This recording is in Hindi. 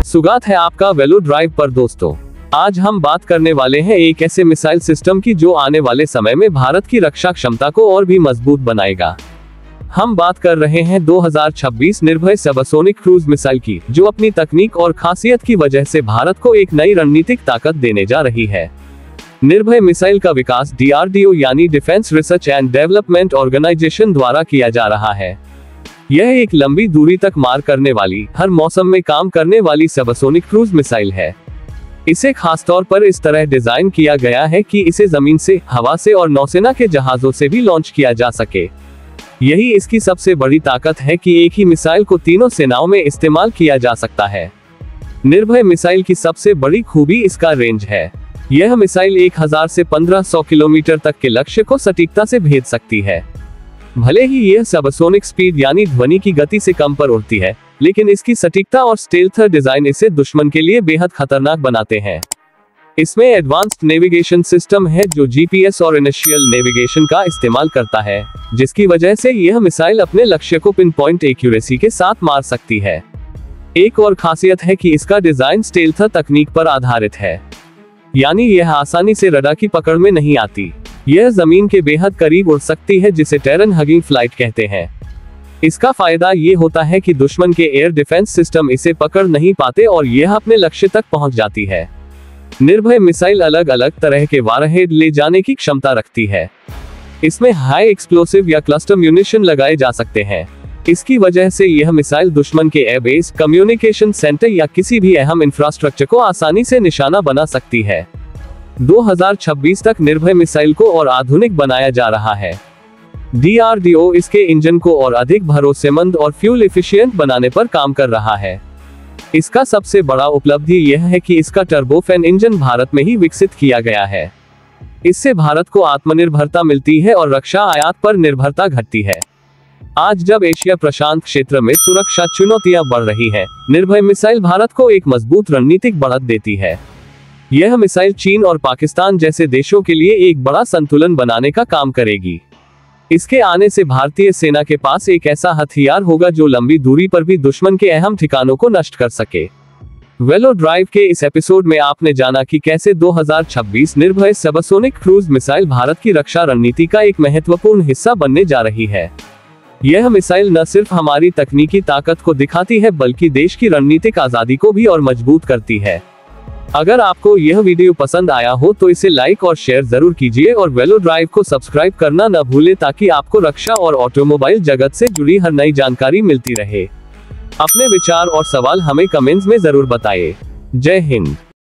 स्वागत है आपका वेलो ड्राइव पर दोस्तों। आज हम बात करने वाले हैं एक ऐसे मिसाइल सिस्टम की जो आने वाले समय में भारत की रक्षा क्षमता को और भी मजबूत बनाएगा। हम बात कर रहे हैं 2026 निर्भय सबसोनिक क्रूज मिसाइल की, जो अपनी तकनीक और खासियत की वजह से भारत को एक नई रणनीतिक ताकत देने जा रही है। निर्भय मिसाइल का विकास DRDO यानी defence research and development organisation द्वारा किया जा रहा है। यह एक लंबी दूरी तक मार करने वाली, हर मौसम में काम करने वाली सबसोनिक क्रूज मिसाइल है। इसे खासतौर पर इस तरह डिजाइन किया गया है कि इसे जमीन से, हवा से और नौसेना के जहाजों से भी लॉन्च किया जा सके। यही इसकी सबसे बड़ी ताकत है कि एक ही मिसाइल को तीनों सेनाओं में इस्तेमाल किया जा सकता है। निर्भय मिसाइल की सबसे बड़ी खूबी इसका रेंज है। यह मिसाइल 1000 से 1500 किलोमीटर तक के लक्ष्य को सटीकता से भेज सकती है। भले ही यह सबसोनिक स्पीड यानी ध्वनि की गति से कम पर उड़ती है, लेकिन इसकी सटीकता और स्टेल्थ डिजाइन इसे दुश्मन के लिए बेहद खतरनाक बनाते हैं। इसमें एडवांस्ड नेविगेशन सिस्टम है जो GPS और इनिशियल नेविगेशन का इस्तेमाल करता है, जिसकी वजह से यह मिसाइल अपने लक्ष्य को पिन पॉइंट एक्यूरेसी के साथ मार सकती है। एक और खासियत है कि इसका डिजाइन स्टेल्थ तकनीक पर आधारित है, यानी यह आसानी से रडार की पकड़ में नहीं आती। यह जमीन के बेहद करीब उड़ सकती है, जिसे टेरन हगिंग फ्लाइट कहते हैं। इसका फायदा ये होता है कि दुश्मन के एयर डिफेंस सिस्टम इसे पकड़ नहीं पाते और यह अपने लक्ष्य तक पहुंच जाती है। निर्भय मिसाइल अलग अलग तरह के वारहेड ले जाने की क्षमता रखती है। इसमें हाई एक्सप्लोसिव या क्लस्टर म्यूनिशन लगाए जा सकते हैं। इसकी वजह से यह मिसाइल दुश्मन के एयरबेस, कम्युनिकेशन सेंटर या किसी भी अहम इंफ्रास्ट्रक्चर को आसानी से निशाना बना सकती है। 2026 तक निर्भय मिसाइल को और आधुनिक बनाया जा रहा है। DRDO इसके इंजन को और अधिक भरोसेमंद और फ्यूल एफिशिएंट बनाने पर काम कर रहा है। इसका सबसे बड़ा उपलब्धि यह है कि इसका टर्बोफैन इंजन भारत में ही विकसित किया गया है। इससे भारत को आत्मनिर्भरता मिलती है और रक्षा आयात पर निर्भरता घटती है। आज जब एशिया प्रशांत क्षेत्र में सुरक्षा चुनौतियां बढ़ रही हैं, निर्भय मिसाइल भारत को एक मजबूत रणनीतिक बढ़त देती है। यह मिसाइल चीन और पाकिस्तान जैसे देशों के लिए एक बड़ा संतुलन बनाने का काम करेगी। इसके आने से भारतीय सेना के पास एक ऐसा हथियार होगा जो लंबी दूरी पर भी दुश्मन के अहम ठिकानों को नष्ट कर सके। वेलो ड्राइव के इस एपिसोड में आपने जाना कि कैसे 2026 निर्भय सबसोनिक क्रूज मिसाइल भारत की रक्षा रणनीति का एक महत्वपूर्ण हिस्सा बनने जा रही है। यह मिसाइल न सिर्फ हमारी तकनीकी ताकत को दिखाती है, बल्कि देश की रणनीतिक आजादी को भी और मजबूत करती है। अगर आपको यह वीडियो पसंद आया हो तो इसे लाइक और शेयर जरूर कीजिए और वेलो ड्राइव को सब्सक्राइब करना न भूलें, ताकि आपको रक्षा और ऑटोमोबाइल जगत से जुड़ी हर नई जानकारी मिलती रहे। अपने विचार और सवाल हमें कमेंट्स में जरूर बताएं। जय हिंद।